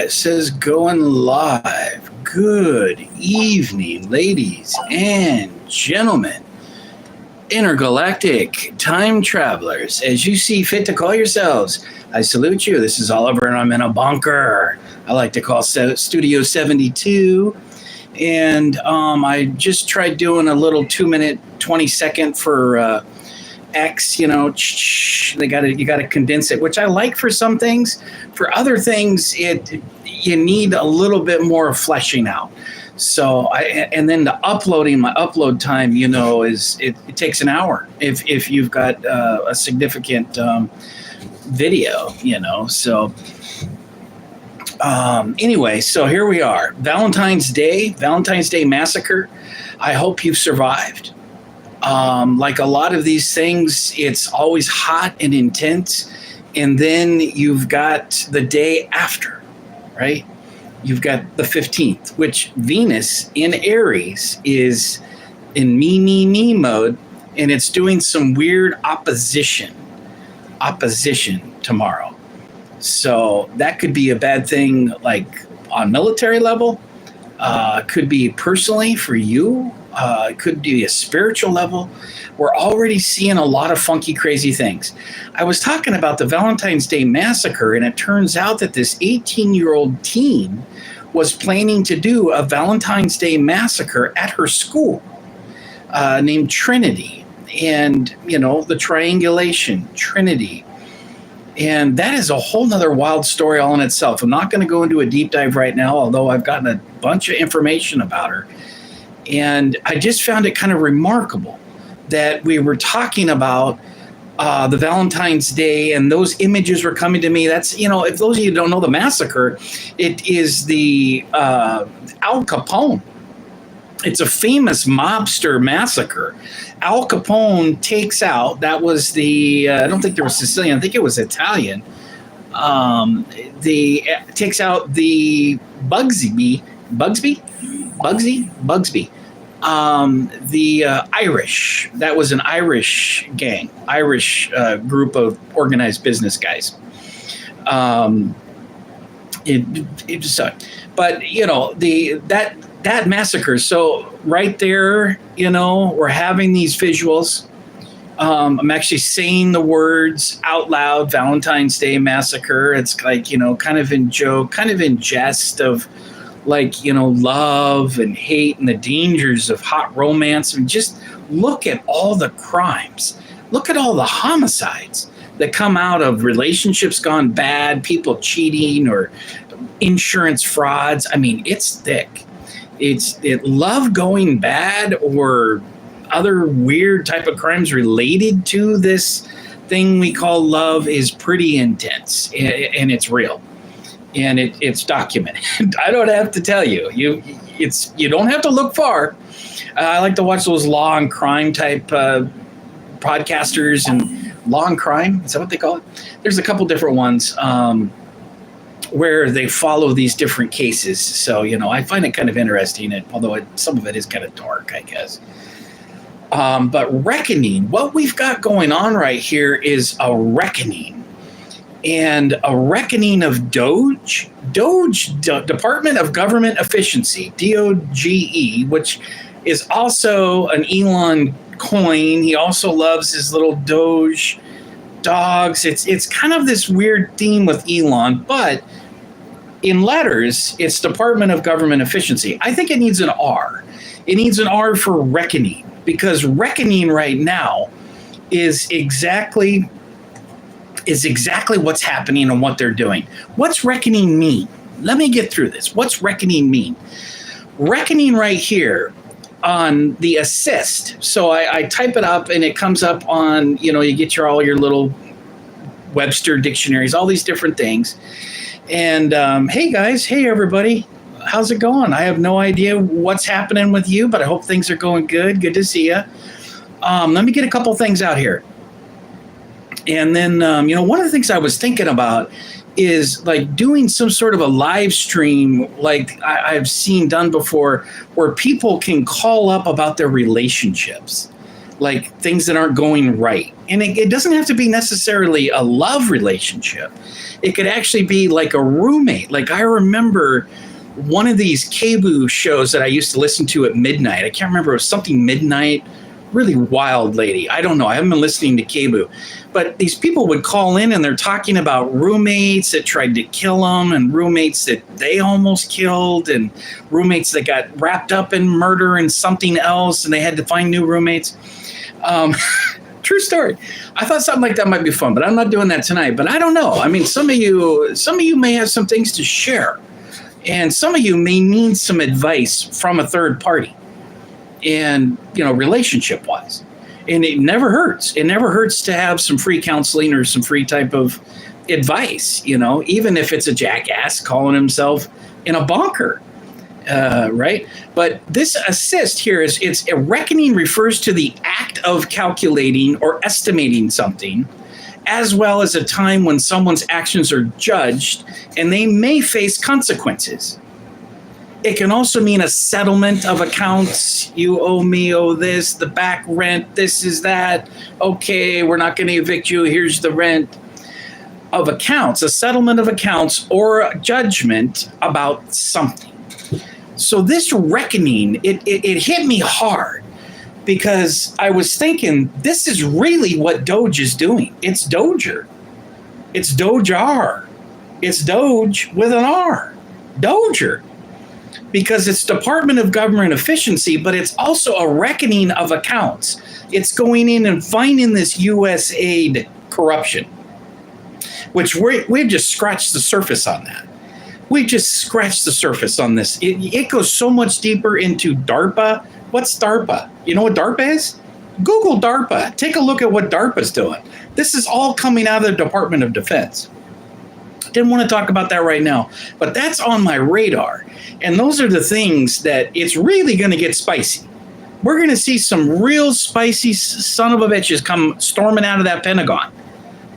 it says going live. Good evening, ladies and gentlemen, intergalactic time travelers, as you see fit to call yourselves. I salute you. This is Oliver, and I'm in a bunker I like to call Studio 72. And I just tried doing a little 2-minute, 20-second for X. You know, you got to condense it, which I like for some things. For other things, you need a little bit more fleshing out. So and then the uploading, my upload time, you know, it takes an hour if you've got a significant video, you know. So anyway, so here we are, Valentine's Day massacre. I hope you've survived. Like a lot of these things, it's always hot and intense, and then you've got the day after, right? You've got the 15th, which Venus in Aries is in me mode, and it's doing some weird opposition tomorrow. So that could be a bad thing, like on military level. Could be personally for you. It could be a spiritual level. We're already seeing a lot of funky, crazy things. I was talking about the Valentine's Day massacre, and it turns out that this 18-year-old teen was planning to do a Valentine's Day massacre at her school named Trinity. And, you know, the triangulation, Trinity. And that is a whole nother wild story all in itself. I'm not going to go into a deep dive right now, although I've gotten a bunch of information about her. And I just found it kind of remarkable that we were talking about the Valentine's Day, and those images were coming to me. That's, you know, if those of you who don't know the massacre, it is the Al Capone. It's a famous mobster massacre. Al Capone takes out, that was the, I don't think there was Sicilian, I think it was Italian. Takes out the Bugsby, the Irish. That was an Irish gang, Irish group of organized business guys. It just sucked. But, you know, that massacre. So right there, you know, we're having these visuals. I'm actually saying the words out loud, Valentine's Day massacre. It's like, you know, kind of in joke, kind of in jest of, like, you know, love and hate and the dangers of hot romance. And just look at all the crimes. Look at all the homicides that come out of relationships gone bad, people cheating or insurance frauds. I mean, it's thick. It love going bad or other weird type of crimes related to this thing we call love is pretty intense, and it's real. And it's documented. I don't have to tell you. You don't have to look far. I like to watch those law and crime type podcasters, and law and crime, is that what they call it? There's a couple different ones where they follow these different cases. So, you know, I find it kind of interesting, although some of it is kind of dark, I guess. But reckoning, what we've got going on right here is a reckoning. And a reckoning of DOGE, Department of Government Efficiency, DOGE, which is also an Elon coin. He also loves his little Doge dogs. It's kind of this weird theme with Elon, but in letters, it's Department of Government Efficiency. I think it needs an R. It needs an R for reckoning, because reckoning right now is exactly what's happening and what they're doing. What's reckoning mean? Let me get through this. What's reckoning mean? Reckoning right here on the assist. So I type it up and it comes up on, you know, you get all your little Webster dictionaries, all these different things. And hey guys, hey everybody, how's it going? I have no idea what's happening with you, but I hope things are going good. Good to see you. Let me get a couple things out here. And then, you know, one of the things I was thinking about is like doing some sort of a live stream like I've seen done before, where people can call up about their relationships. like things that aren't going right. And it doesn't have to be necessarily a love relationship. It could actually be like a roommate. Like I remember one of these cable shows that I used to listen to at midnight. I can't remember, it was something midnight, really wild lady. I don't know. I haven't been listening to cable. But these people would call in and they're talking about roommates that tried to kill them and roommates that they almost killed and roommates that got wrapped up in murder and something else and they had to find new roommates. True story. I thought something like that might be fun, but I'm not doing that tonight. But I don't know. I mean, some of you may have some things to share, and some of you may need some advice from a third party, and relationship wise. And it never hurts. It never hurts to have some free counseling or some free type of advice. Even if it's a jackass calling himself in a bonker. Right? But this assist here it's a reckoning refers to the act of calculating or estimating something, as well as a time when someone's actions are judged and they may face consequences. It can also mean a settlement of accounts. You owe me, owe this, the back rent, this is that. Okay, we're not going to evict you. Here's the rent of accounts, a settlement of accounts or a judgment about something. So this reckoning, it hit me hard because I was thinking, this is really what Doge is doing. It's DOGER. It's DOGER. It's Doge with an R. DOGER. Because it's Department of Government Efficiency, but it's also a reckoning of accounts. It's going in and finding this U.S. aid corruption, which we've just scratched the surface on that. We just scratched the surface on this. It goes so much deeper into DARPA. What's DARPA? You know what DARPA is? Google DARPA. Take a look at what DARPA's doing. This is all coming out of the Department of Defense. Didn't want to talk about that right now, but that's on my radar. And those are the things that it's really going to get spicy. We're going to see some real spicy son of a bitches come storming out of that Pentagon,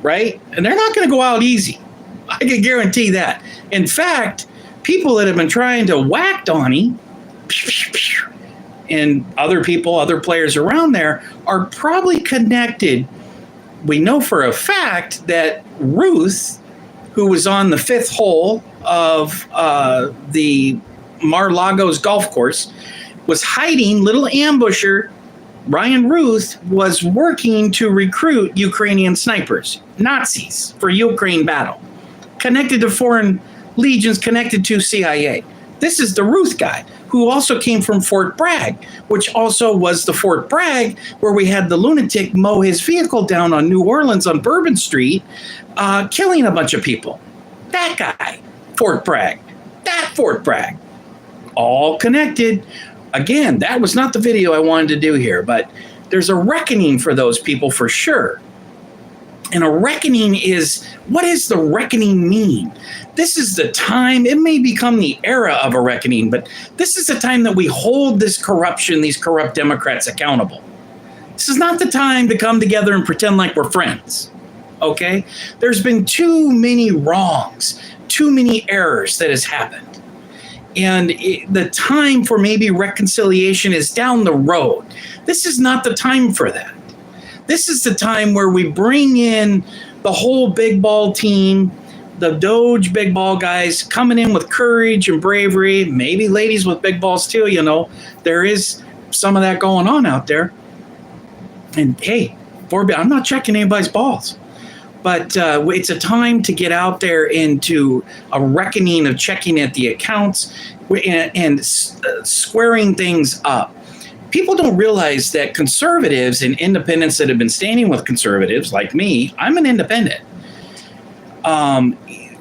right? And they're not going to go out easy. I can guarantee that. In fact, people that have been trying to whack Donnie and other people, other players around there are probably connected. We know for a fact that Ruth, who was on the fifth hole of the Mar-a-Lago's golf course, was hiding, little ambusher. Ryan Ruth was working to recruit Ukrainian snipers, Nazis, for Ukraine battle. Connected to foreign legions, connected to CIA. This is the Ruth guy, who also came from Fort Bragg, which also was the Fort Bragg where we had the lunatic mow his vehicle down on New Orleans on Bourbon Street, killing a bunch of people. That guy, Fort Bragg. That Fort Bragg. All connected. Again, that was not the video I wanted to do here, but there's a reckoning for those people for sure. And a reckoning is, what does the reckoning mean? This is the time, it may become the era of a reckoning, but this is the time that we hold this corruption, these corrupt Democrats accountable. This is not the time to come together and pretend like we're friends, okay? There's been too many wrongs, too many errors that has happened. And the time for maybe reconciliation is down the road. This is not the time for that. This is the time where we bring in the whole big ball team, the Doge big ball guys coming in with courage and bravery, maybe ladies with big balls too, there is some of that going on out there. And hey, I'm not checking anybody's balls, but it's a time to get out there into a reckoning of checking at the accounts and squaring things up. People don't realize that conservatives and independents that have been standing with conservatives, like me, I'm an independent.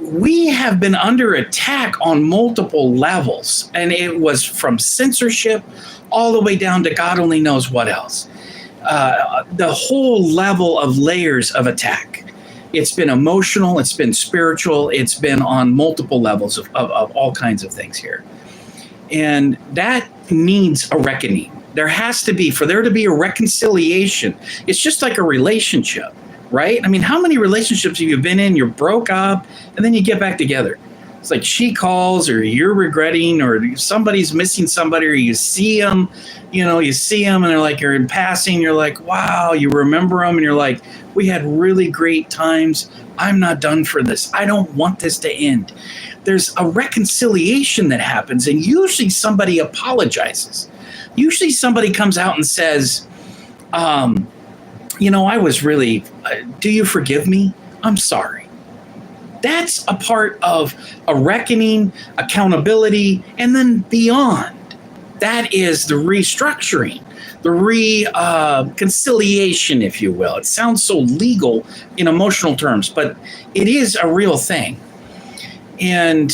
We have been under attack on multiple levels, and it was from censorship all the way down to God only knows what else. The whole level of layers of attack. It's been emotional, it's been spiritual, it's been on multiple levels of all kinds of things here. And that needs a reckoning. There has to be, for there to be a reconciliation. It's just like a relationship, right? I mean, how many relationships have you been in? You're broke up, and then you get back together. It's like she calls, or you're regretting, or somebody's missing somebody, or you see them, you see them and they're like, you're in passing. You're like, wow, you remember them. And you're like, we had really great times. I'm not done for this. I don't want this to end. There's a reconciliation that happens, and usually somebody apologizes. Usually somebody comes out and says, I was really, do you forgive me? I'm sorry. That's a part of a reckoning, accountability, and then beyond. That is the restructuring, the reconciliation, if you will. It sounds so legal in emotional terms, but it is a real thing. And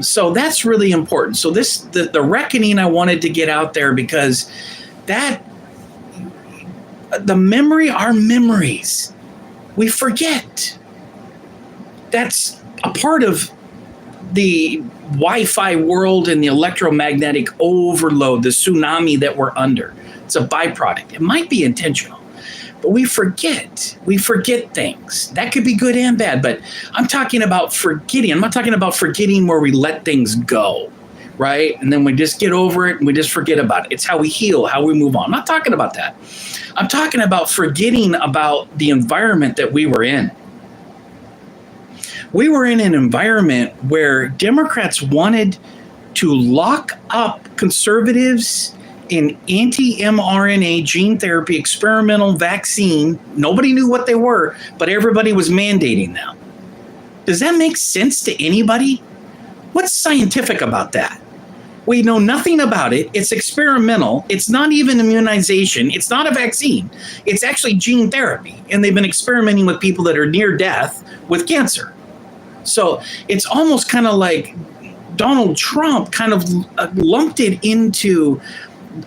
so that's really important. So the reckoning, I wanted to get out there because our memories, we forget. That's a part of the Wi-Fi world and the electromagnetic overload, the tsunami that we're under. It's a byproduct. It might be intentional, but we forget. We forget things. That could be good and bad, but I'm talking about forgetting. I'm not talking about forgetting where we let things go, right? And then we just get over it and we just forget about it. It's how we heal, how we move on. I'm not talking about that. I'm talking about forgetting about the environment that we were in. We were in an environment where Democrats wanted to lock up conservatives in anti-mRNA gene therapy experimental vaccine. Nobody knew what they were, but everybody was mandating them. Does that make sense to anybody? What's scientific about that? We know nothing about it. It's experimental. It's not even immunization. It's not a vaccine. It's actually gene therapy. And they've been experimenting with people that are near death with cancer. So it's almost kind of like Donald Trump kind of lumped it into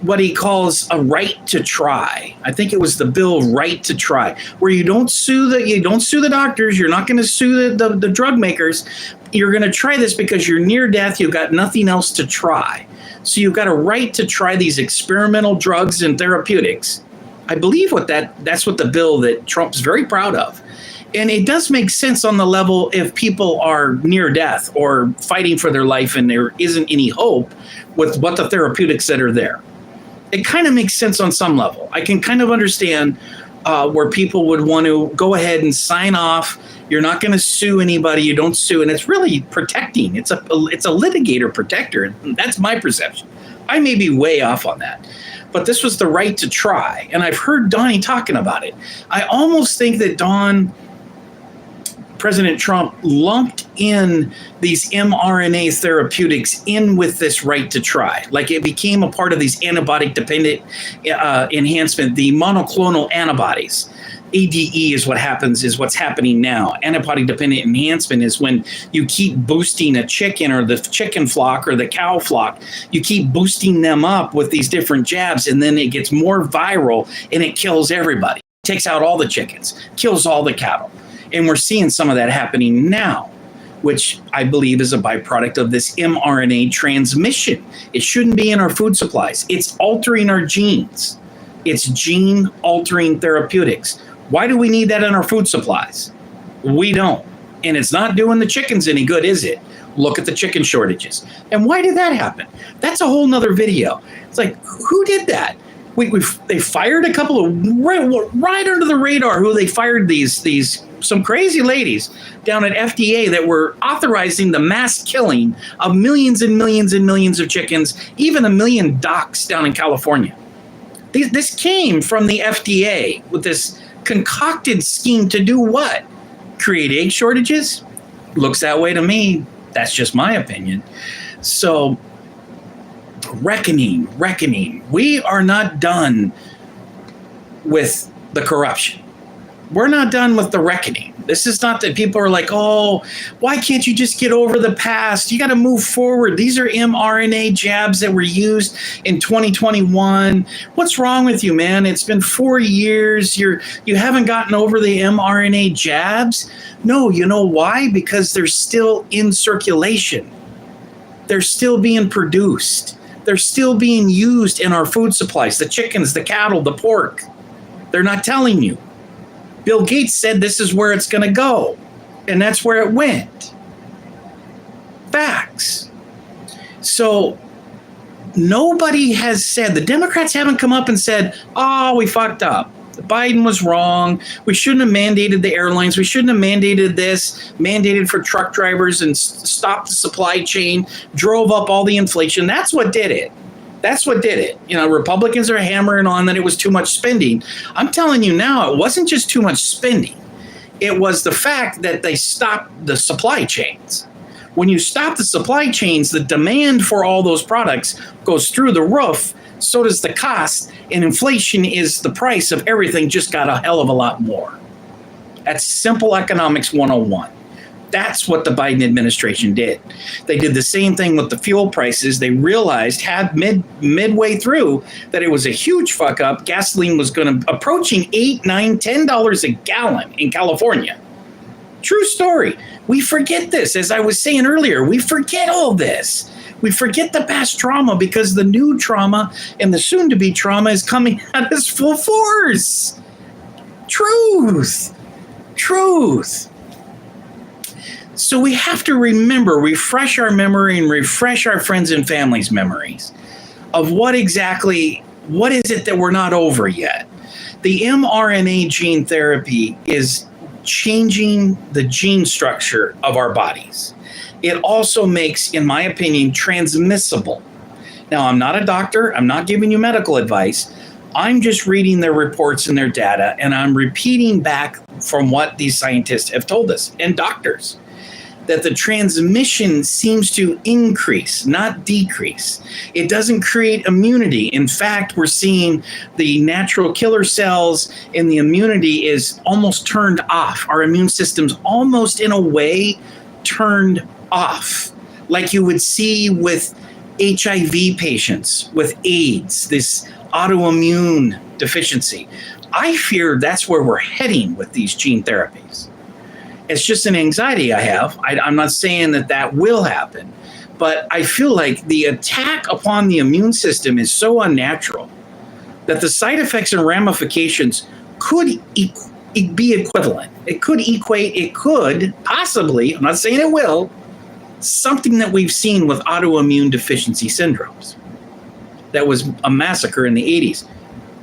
what he calls a right to try. I think it was the bill right to try, where you don't sue the doctors, you're not going to sue the drug makers. You're going to try this because you're near death, you've got nothing else to try. So you've got a right to try these experimental drugs and therapeutics. I believe that's what the bill that Trump's very proud of. And it does make sense on the level if people are near death or fighting for their life and there isn't any hope with what the therapeutics that are there. It kind of makes sense on some level. I can kind of understand where people would want to go ahead and sign off. You're not going to sue anybody. You don't sue. And it's really protecting. It's a litigator protector. That's my perception. I may be way off on that. But this was the right to try. And I've heard Donnie talking about it. I almost think that President Trump lumped in these mRNA therapeutics in with this right to try. Like it became a part of these antibody-dependent enhancement, the monoclonal antibodies. ADE is what's happening now. Antibody-dependent enhancement is when you keep boosting a chicken or the chicken flock or the cow flock. You keep boosting them up with these different jabs, and then it gets more viral and it kills everybody. Takes out all the chickens, kills all the cattle. And we're seeing some of that happening now, which I believe is a byproduct of this mRNA transmission. It shouldn't be in our food supplies. It's altering our genes. It's gene-altering therapeutics. Why do we need that in our food supplies? We don't. And it's not doing the chickens any good, is it? Look at the chicken shortages. And why did that happen? That's a whole nother video. It's like, who did that? They fired a couple of right under the radar. Who they fired some crazy ladies down at FDA that were authorizing the mass killing of millions and millions and millions of chickens, even 1 million ducks down in California. This came from the FDA with this concocted scheme to do what? Create egg shortages? Looks that way to me. That's just my opinion. So reckoning. We are not done with the corruption. We're not done with the reckoning. This is not that people are like, oh, why can't you just get over the past? You got to move forward. These are mRNA jabs that were used in 2021. What's wrong with you, man? It's been 4 years. You haven't gotten over the mRNA jabs? No, you know why? Because they're still in circulation. They're still being produced. They're still being used in our food supplies, the chickens, the cattle, the pork. They're not telling you. Bill Gates said this is where it's going to go, and that's where it went. facts. So nobody has said, the Democrats haven't come up and said, oh, we fucked up. Biden was wrong. We shouldn't have mandated the airlines. We shouldn't have mandated this, mandated for truck drivers and stopped the supply chain, drove up all the inflation. That's what did it. That's what did it. You know, Republicans are hammering on that it was too much spending. I'm telling you now, it wasn't just too much spending. It was the fact that they stopped the supply chains. When you stop the supply chains, the demand for all those products goes through the roof. So does the cost, and inflation is the price of everything just got a hell of a lot more. That's simple economics 101. That's what the Biden administration did. They did the same thing with the fuel prices. They realized midway through that it was a huge fuck up. Gasoline was going to approaching $8, $9, $10 a gallon in California. True story. We forget this. As I was saying earlier, we forget all this. We forget the past trauma because the new trauma and the soon-to-be trauma is coming at us full force. Truth. So we have to remember, refresh our memory and refresh our friends and families' memories of what is it that we're not over yet. The mRNA gene therapy is changing the gene structure of our bodies. It also makes, in my opinion, transmissible. Now, I'm not a doctor. I'm not giving you medical advice. I'm just reading their reports and their data, and I'm repeating back from what these scientists have told us and doctors, that the transmission seems to increase, not decrease. It doesn't create immunity. In fact, we're seeing the natural killer cells and the immunity is almost turned off. Our immune system's almost in a way turned off, like you would see with HIV patients, with AIDS, this autoimmune deficiency. I fear that's where we're heading with these gene therapies. It's just an anxiety I have. I'm not saying that will happen, but I feel like the attack upon the immune system is so unnatural that the side effects and ramifications could be equivalent. It could equate, it could possibly, I'm not saying it will, something that we've seen with autoimmune deficiency syndromes. That was a massacre in the 80s.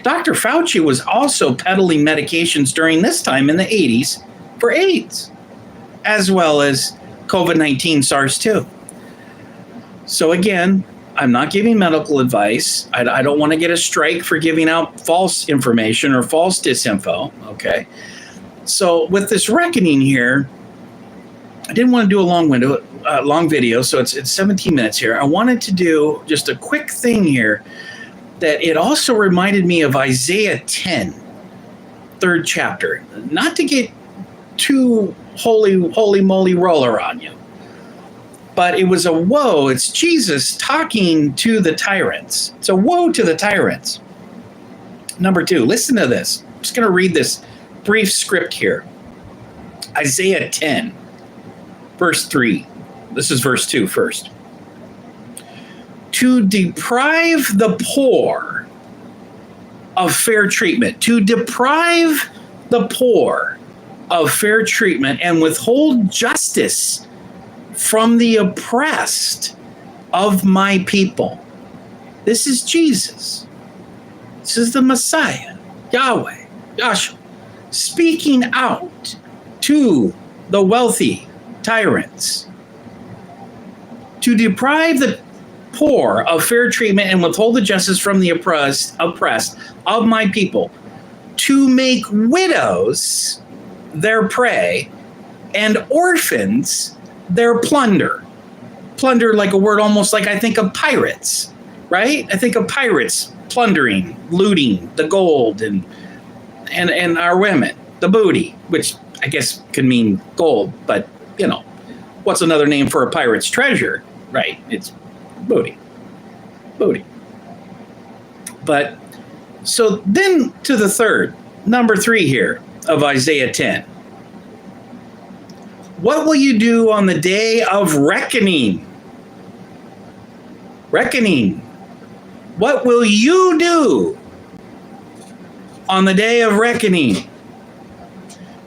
Dr. Fauci was also peddling medications during this time in the 80s for AIDS, as well as COVID-19 SARS-2. So again, I'm not giving medical advice. I don't want to get a strike for giving out false information or false disinfo, okay? So with this reckoning here, I didn't want to do a long video, so it's 17 minutes here. I wanted to do just a quick thing here that it also reminded me of Isaiah 10, 3rd chapter. Not to get too holy moly roller on you, but it was a woe. It's Jesus talking to the tyrants. It's a woe to the tyrants. Number 2, listen to this. I'm just going to read this brief script here. Isaiah 10, verse 3. This is verse 2 first. To deprive the poor of fair treatment. To deprive the poor of fair treatment and withhold justice from the oppressed of my people. This is Jesus. This is the Messiah, Yahweh, Yahshua, speaking out to the wealthy tyrants. To deprive the poor of fair treatment and withhold the justice from the oppressed of my people. To make widows their prey and orphans their plunder. Plunder, like a word almost like I think of pirates, right? I think of pirates plundering, looting the gold and our women, the booty, which I guess could mean gold, but you know, what's another name for a pirate's treasure, right? It's booty. But so then to the third, number 3 here of Isaiah 10. What will you do on the day of reckoning? Reckoning. What will you do on the day of reckoning?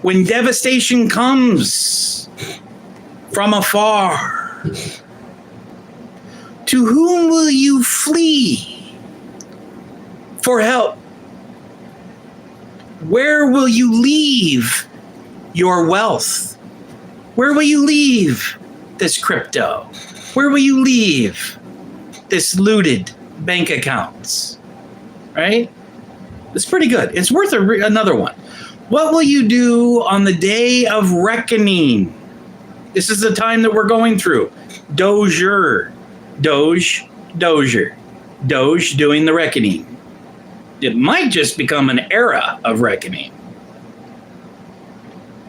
When devastation comes from afar, To whom will you flee for help? Where will you leave your wealth? Where will you leave this crypto? Where will you leave this looted bank accounts? Right? It's pretty good. It's worth another one. What will you do on the day of reckoning? This is the time that we're going through. DOGER. DOGER. Doge doing the reckoning. It might just become an era of reckoning.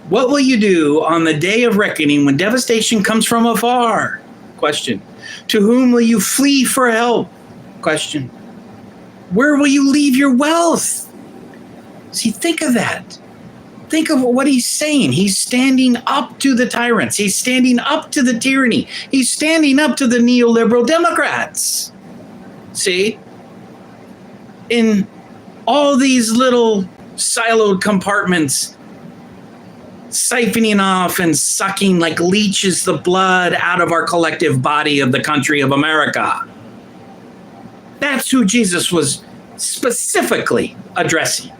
What will you do on the day of reckoning when devastation comes from afar? Question. To whom will you flee for help? Question. Where will you leave your wealth? See, think of that. Think of what he's saying. He's standing up to the tyrants. He's standing up to the tyranny. He's standing up to the neoliberal Democrats. See? In all these little siloed compartments, siphoning off and sucking like leeches the blood out of our collective body of the country of America. That's who Jesus was specifically addressing.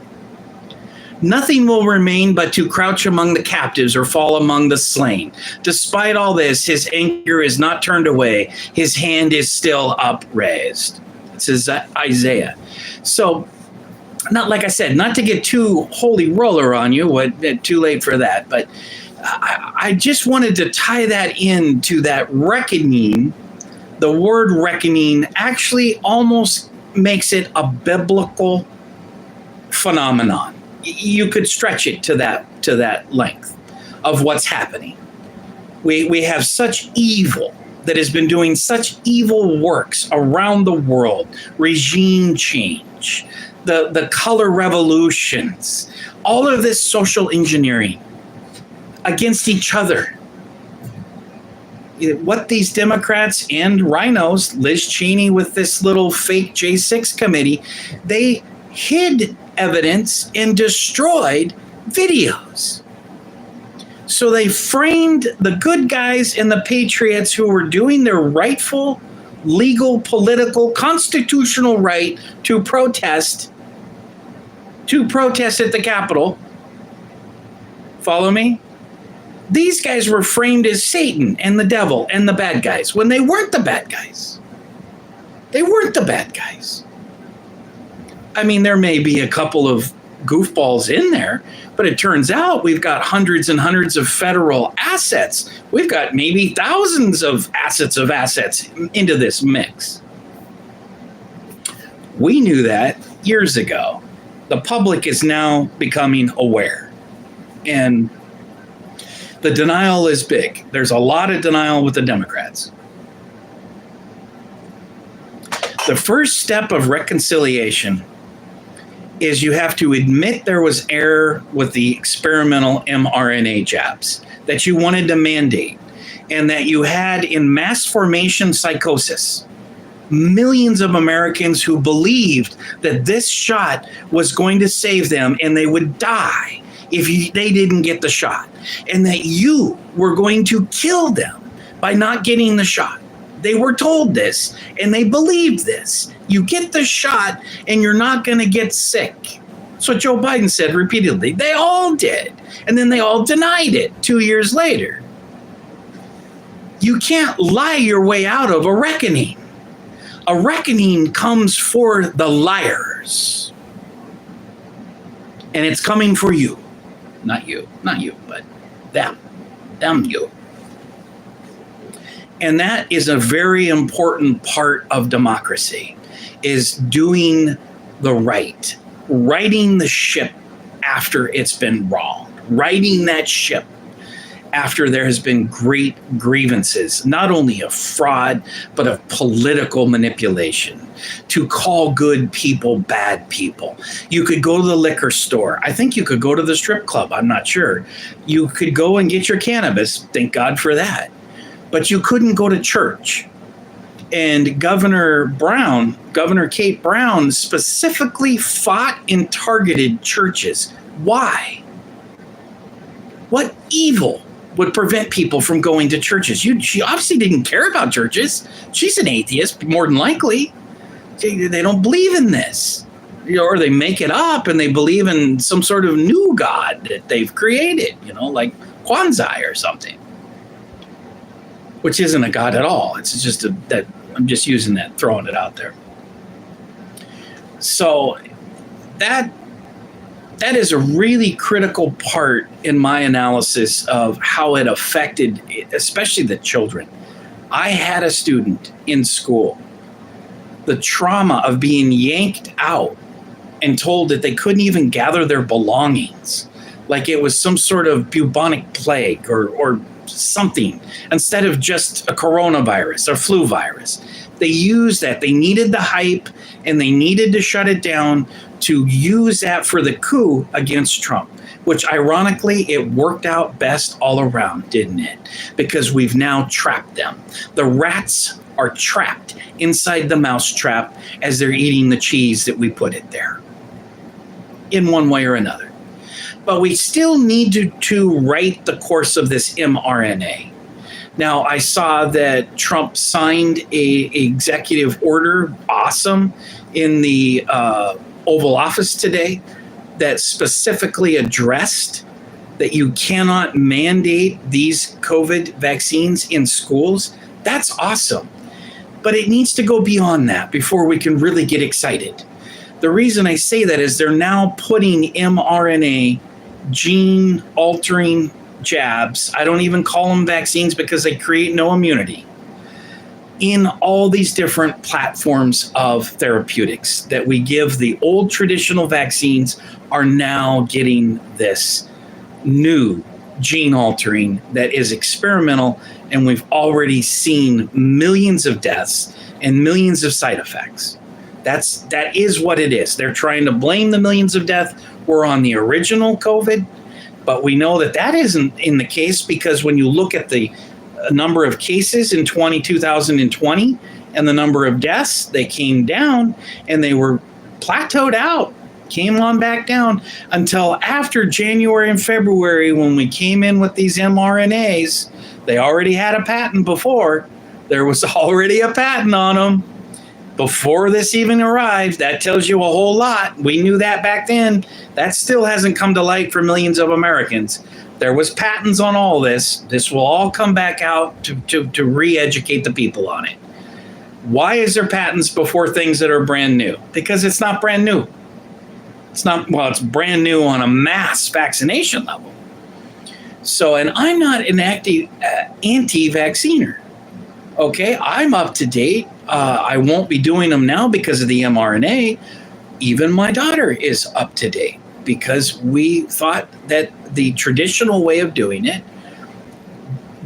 Nothing will remain but to crouch among the captives or fall among the slain. Despite all this, his anger is not turned away. His hand is still upraised. It says Isaiah. So, not like I said, not to get too holy roller on you, too late for that, but I just wanted to tie that into that reckoning. The word reckoning actually almost makes it a biblical phenomenon. You could stretch it to that length of what's happening. We have such evil that has been doing such evil works around the world, regime change, the color revolutions, all of this social engineering against each other. What these Democrats and rhinos, Liz Cheney with this little fake J6 committee, they hid evidence and destroyed videos. So they framed the good guys and the patriots who were doing their rightful, legal, political, constitutional right to protest at the Capitol. Follow me? These guys were framed as Satan and the devil and the bad guys when they weren't the bad guys. They weren't the bad guys. I mean, there may be a couple of goofballs in there, but it turns out we've got hundreds and hundreds of federal assets. We've got maybe thousands of assets into this mix. We knew that years ago. The public is now becoming aware. And the denial is big. There's a lot of denial with the Democrats. The first step of reconciliation is you have to admit there was error with the experimental mRNA jabs that you wanted to mandate, and that you had in mass formation psychosis millions of Americans who believed that this shot was going to save them and they would die if they didn't get the shot, and that you were going to kill them by not getting the shot. They were told this and they believed this. You get the shot and you're not going to get sick. That's what Joe Biden said repeatedly. They all did. And then they all denied it 2 years later. You can't lie your way out of a reckoning. A reckoning comes for the liars. And it's coming for you. Not you, but them, you. And that is a very important part of democracy, is doing the right, righting the ship after it's been wronged, righting that ship after there has been great grievances, not only of fraud, but of political manipulation, to call good people bad people. You could go to the liquor store. I think you could go to the strip club. I'm not sure. You could go and get your cannabis. Thank God for that. But you couldn't go to church. And Governor Kate Brown specifically fought and targeted churches. Why? What evil would prevent people from going to churches. She obviously didn't care about churches. She's an atheist, more than likely. They don't believe in this. Or they make it up and they believe in some sort of new God that they've created, like Kwanzaa or something, which isn't a God at all. It's just that I'm just using that, throwing it out there. So that is a really critical part in my analysis of how it affected, especially the children. I had a student in school, the trauma of being yanked out and told that they couldn't even gather their belongings, like it was some sort of bubonic plague or something, instead of just a coronavirus or flu virus. They used that. They needed the hype and they needed to shut it down to use that for the coup against Trump, which ironically, it worked out best all around, didn't it? Because we've now trapped them. The rats are trapped inside the mouse trap as they're eating the cheese that we put it there, in one way or another. But we still need to write the course of this mRNA. Now, I saw that Trump signed a executive order, awesome, in the Oval Office today that specifically addressed that you cannot mandate these COVID vaccines in schools. That's awesome. But it needs to go beyond that before we can really get excited. The reason I say that is they're now putting mRNA gene altering jabs. I don't even call them vaccines because they create no immunity, in all these different platforms of therapeutics that we give. The old traditional vaccines are now getting this new gene altering that is experimental, and we've already seen millions of deaths and millions of side effects. That is what it is. They're trying to blame the millions of deaths were on the original COVID, but we know that isn't in the case, because when you look at the number of cases in 2020 and the number of deaths, they came down and they were plateaued out, came on back down until after January and February, when we came in with these mRNAs. They already had a patent before. There was already a patent on them before this even arrived. That tells you a whole lot. We knew that back then. That still hasn't come to light for millions of Americans. There was patents on all this. This will all come back out to re-educate the people on it. Why is there patents before things that are brand new? Because it's not brand new. It's it's brand new on a mass vaccination level. So, and I'm not an anti-vacciner. Okay, I'm up to date. I won't be doing them now because of the mRNA. Even my daughter is up to date because we thought that the traditional way of doing it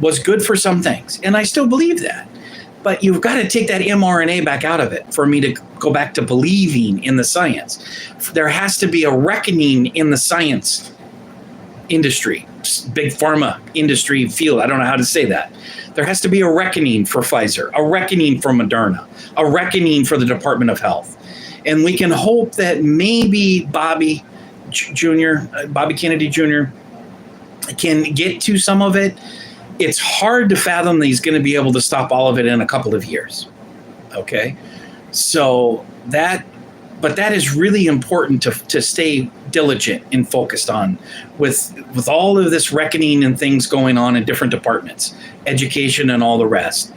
was good for some things. And I still believe that. But you've got to take that mRNA back out of it for me to go back to believing in the science. There has to be a reckoning in the science industry, big pharma industry field. I don't know how to say that. There has to be a reckoning for Pfizer, a reckoning for Moderna, a reckoning for the Department of Health. And we can hope that maybe Bobby Kennedy Jr. can get to some of it. It's hard to fathom that he's going to be able to stop all of it in a couple of years. Okay. So that is really important to stay diligent and focused on with all of this reckoning and things going on in different departments, education and all the rest,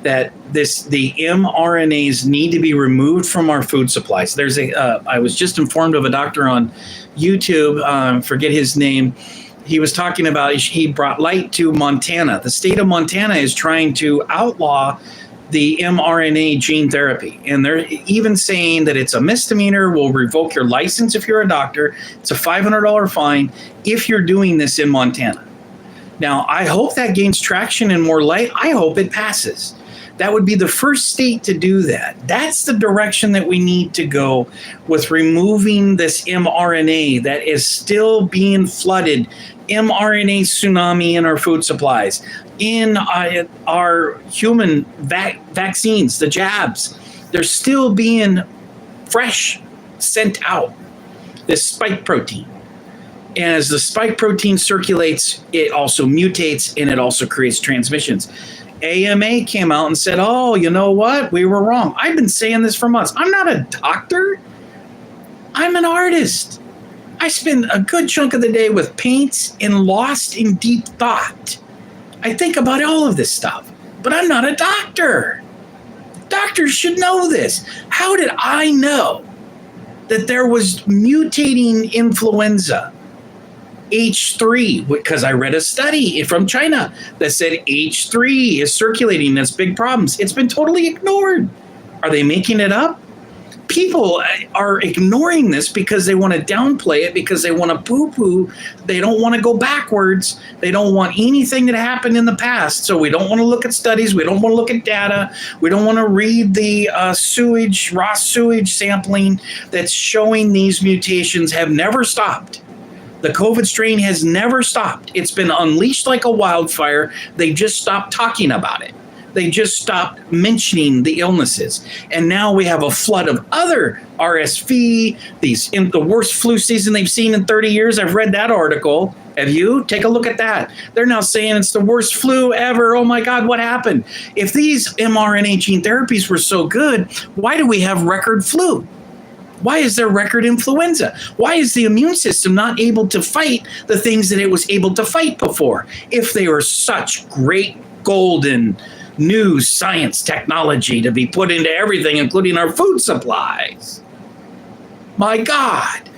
that the mRNAs need to be removed from our food supplies. I was just informed of a doctor on YouTube, forget his name. He was talking about, he brought light to Montana. The state of Montana is trying to outlaw the mRNA gene therapy. And they're even saying that it's a misdemeanor, will revoke your license if you're a doctor. It's a $500 fine if you're doing this in Montana. Now, I hope that gains traction and more light. I hope it passes. That would be the first state to do that. That's the direction that we need to go with removing this mRNA that is still being flooded, mRNA tsunami in our food supplies, in our human vaccines, the jabs. They're still being fresh sent out, this spike protein. And as the spike protein circulates, it also mutates and it also creates transmissions. AMA came out and said, oh, you know what? We were wrong. I've been saying this for months. I'm not a doctor. I'm an artist. I spend a good chunk of the day with paints and lost in deep thought. I think about all of this stuff, but I'm not a doctor. Doctors should know this. How did I know that there was mutating influenza H3? Because I read a study from China that said H3 is circulating. That's big problems. It's been totally ignored. Are they making it up? People are ignoring this because they want to downplay it, because they want to poo-poo. They don't want to go backwards. They don't want anything that happened in the past. So we don't want to look at studies. We don't want to look at data. We don't want to read the raw sewage sampling that's showing these mutations have never stopped. The COVID strain has never stopped. It's been unleashed like a wildfire. They just stopped talking about it. They just stopped mentioning the illnesses. And now we have a flood of other RSV, the worst flu season they've seen in 30 years. I've read that article. Have you? Take a look at that. They're now saying it's the worst flu ever. Oh my God, what happened? If these mRNA gene therapies were so good, why do we have record flu? Why is there record influenza? Why is the immune system not able to fight the things that it was able to fight before? If they were such great golden new science technology to be put into everything, including our food supplies. My God,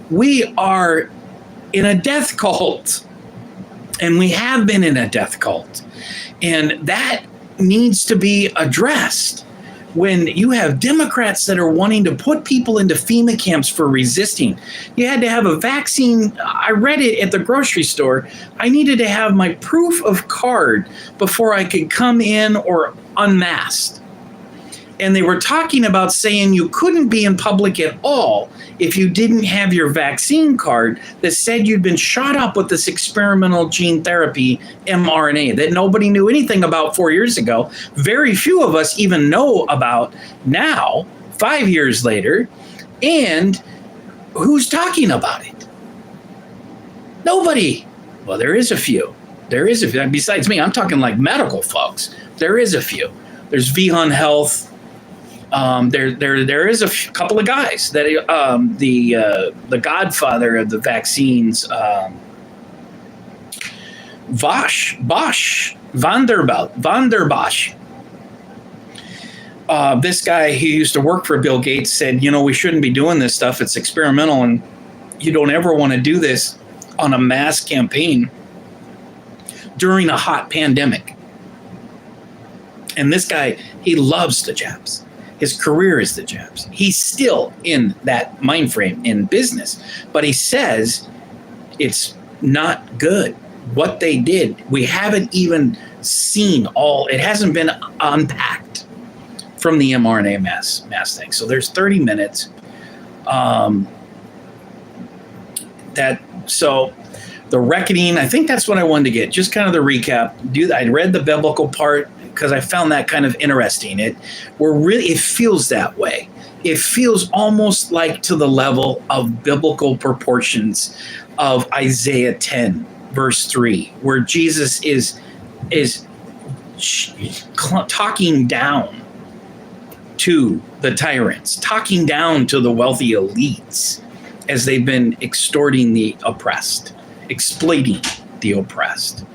we are in a death cult, and we have been in a death cult, and that needs to be addressed. When you have Democrats that are wanting to put people into FEMA camps for resisting, you had to have a vaccine. I read it at the grocery store. I needed to have my proof of card before I could come in or unmasked. And they were talking about saying you couldn't be in public at all if you didn't have your vaccine card that said you'd been shot up with this experimental gene therapy mRNA that nobody knew anything about 4 years ago. Very few of us even know about now, 5 years later. And who's talking about it? Nobody. Well, there is a few. There is a few. Besides me, I'm talking like medical folks. There is a few. There's Vihon Health. There is a couple of guys that the godfather of the vaccines, Van der Bosch. This guy who used to work for Bill Gates said, we shouldn't be doing this stuff. It's experimental, and you don't ever want to do this on a mass campaign during a hot pandemic. And this guy, he loves the jabs. His career is the jabs. He's still in that mind frame in business, but he says it's not good. What they did, we haven't even seen it hasn't been unpacked from the mRNA mass thing. So there's 30 minutes. So the reckoning, I think that's what I wanted to get. Just kind of the recap. I read the biblical part, because I found that kind of interesting. It feels that way. It feels almost like to the level of biblical proportions of Isaiah 10, verse 3, where Jesus is talking down to the tyrants, talking down to the wealthy elites as they've been extorting the oppressed, exploiting the oppressed.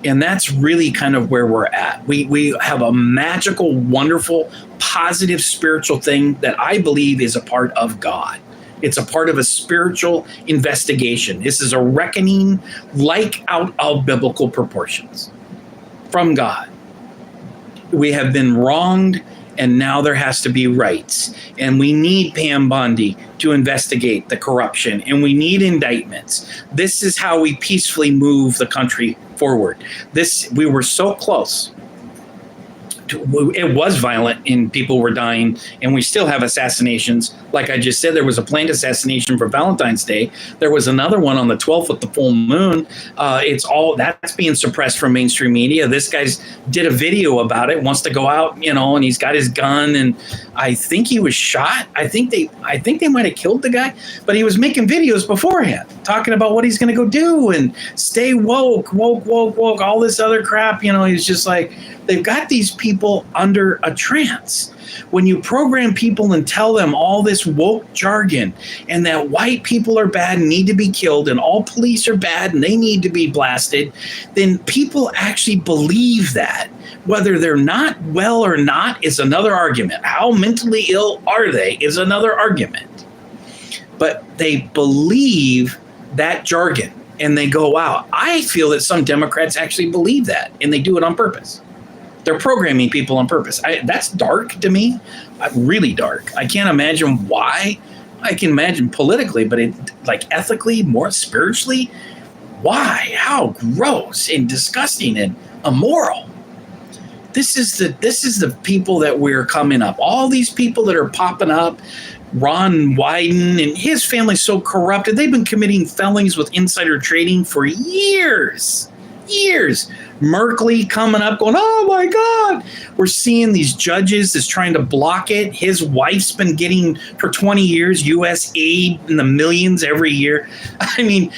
And that's really kind of where we're at. We have a magical, wonderful, positive spiritual thing that I believe is a part of God. It's a part of a spiritual investigation. This is a reckoning like out of biblical proportions from God. We have been wronged, and now there has to be rights. And we need Pam Bondi to investigate the corruption, and we need indictments. This is how we peacefully move the country forward. We were so close it was violent and people were dying, and we still have assassinations. Like I just said, there was a planned assassination for Valentine's Day. There was another one on the 12th with the full moon. That's being suppressed from mainstream media. This guy's did a video about it, wants to go out, and he's got his gun, and I think he was shot. I think they might have killed the guy, but he was making videos beforehand talking about what he's going to go do and stay woke, all this other crap. He's just like, they've got these people under a trance. When you program people and tell them all this woke jargon and that white people are bad and need to be killed and all police are bad and they need to be blasted, then people actually believe that. Whether they're not well or not is another argument. How mentally ill are they is another argument. But they believe that jargon and they go out. I feel that some Democrats actually believe that and they do it on purpose. They're programming people on purpose. That's dark to me, really dark. I can't imagine why. I can imagine politically, but ethically, more spiritually, why? How gross and disgusting and immoral. This is the people that we're coming up. All these people that are popping up. Ron Wyden and his family's so corrupted. They've been committing felonies with insider trading for years. Merkley coming up going, oh my God. We're seeing these judges that's trying to block it. His wife's been getting for 20 years U.S. aid in the millions every year. I mean,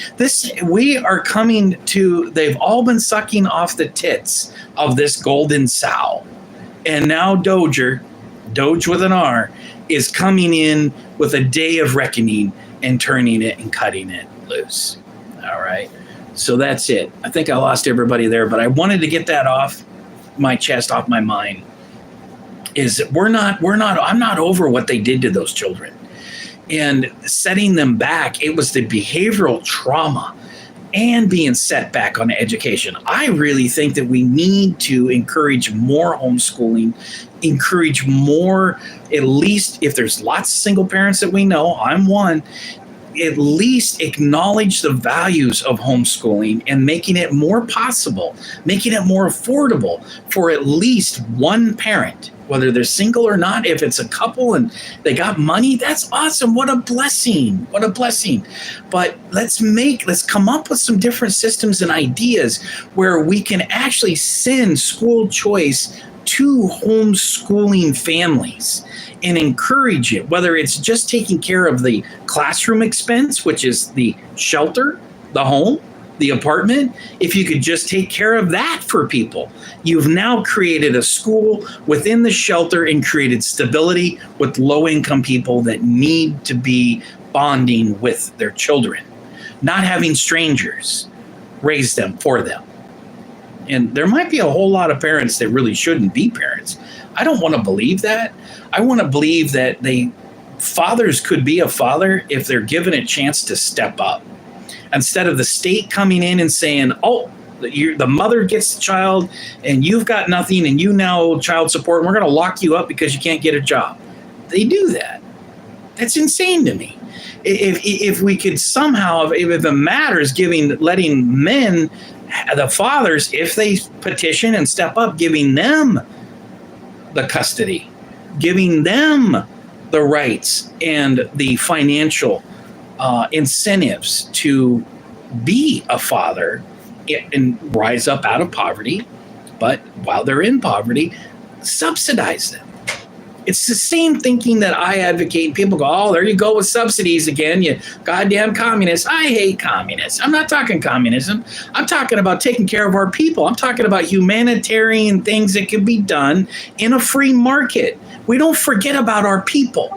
we are coming to, they've all been sucking off the tits of this golden sow. And now DOGER, Doge with an R, is coming in with a day of reckoning and turning it and cutting it loose. All right. So that's it. I think I lost everybody there, but I wanted to get that off my chest, off my mind. I'm not over what they did to those children. And setting them back, it was the behavioral trauma and being set back on education. I really think that we need to encourage more homeschooling, encourage more, at least if there's lots of single parents that we know, I'm one, at least acknowledge the values of homeschooling and making it more possible, making it more affordable for at least one parent, whether they're single or not. If it's a couple and they got money, that's awesome. What a blessing. What a blessing. But let's come up with some different systems and ideas where we can actually send school choice to homeschooling families and encourage it, whether it's just taking care of the classroom expense, which is the shelter, the home, the apartment. If you could just take care of that for people, you've now created a school within the shelter and created stability with low-income people that need to be bonding with their children, not having strangers raise them for them. And there might be a whole lot of parents that really shouldn't be parents. I don't want to believe that. I want to believe that fathers could be a father if they're given a chance to step up. Instead of the state coming in and saying, oh, the mother gets the child and you've got nothing and you now owe child support and we're going to lock you up because you can't get a job. They do that. That's insane to me. If we could somehow, if it matters, letting men, the fathers, if they petition and step up, giving them the custody, giving them the rights and the financial incentives to be a father and rise up out of poverty, but while they're in poverty, subsidize them. It's the same thinking that I advocate. People go, oh, there you go with subsidies again, you goddamn communists. I hate communists. I'm not talking communism. I'm talking about taking care of our people. I'm talking about humanitarian things that can be done in a free market. We don't forget about our people.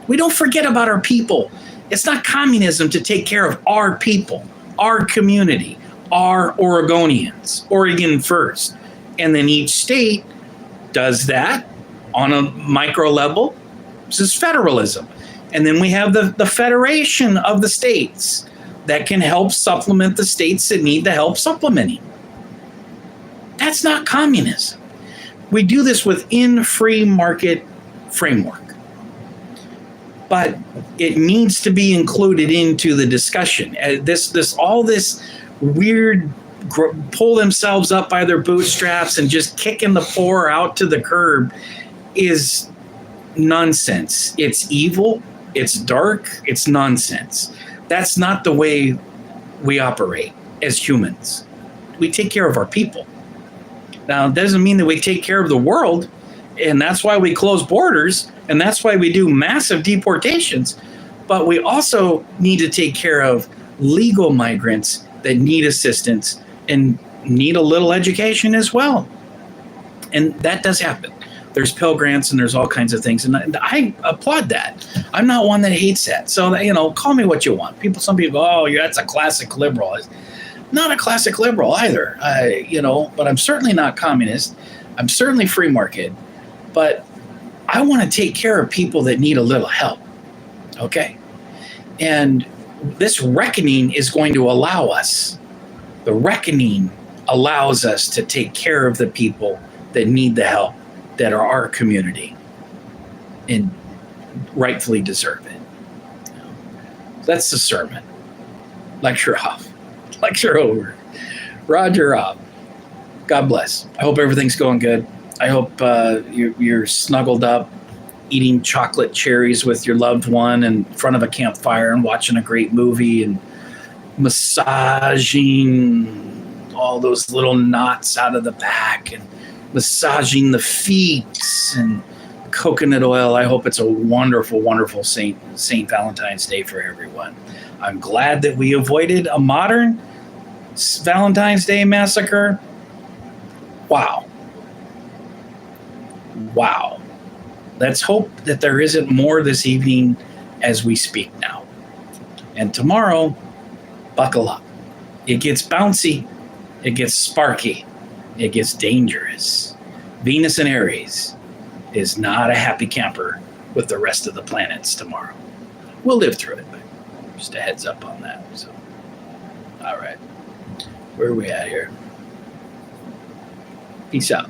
We don't forget about our people. It's not communism to take care of our people, our community, our Oregonians, Oregon first. And then each state does that on a micro level. This is federalism. And then we have the federation of the states that can help supplement the states that need the help supplementing. That's not communism. We do this within free market framework. But it needs to be included into the discussion. All this weird pull themselves up by their bootstraps and just kicking the poor out to the curb is nonsense. It's evil. It's dark. It's nonsense. That's not the way we operate as humans. We take care of our people. Now, it doesn't mean that we take care of the world, and that's why we close borders, and that's why we do massive deportations. But we also need to take care of legal migrants that need assistance and need a little education as well. And that does happen. There's Pell Grants and there's all kinds of things. And I applaud that. I'm not one that hates that. So, call me what you want. Some people go, oh, that's a classic liberal. I'm not a classic liberal either, but I'm certainly not communist. I'm certainly free market. But I want to take care of people that need a little help. Okay? And this reckoning is going to allow us. The reckoning allows us to take care of the people that need the help, that are our community and rightfully deserve it. That's the sermon. Lecture off. Lecture over. Roger off. God bless. I hope everything's going good. I hope you're snuggled up, eating chocolate cherries with your loved one in front of a campfire and watching a great movie and massaging all those little knots out of the back and massaging the feet and coconut oil. I hope it's a wonderful, wonderful Saint Valentine's Day for everyone. I'm glad that we avoided a modern Valentine's Day massacre. Wow. Let's hope that there isn't more this evening as we speak now. And tomorrow, buckle up. It gets bouncy. It gets sparky. It gets dangerous. Venus and Aries is not a happy camper with the rest of the planets tomorrow. We'll live through it, but just a heads up on that. So, all right. Where are we at here? Peace out.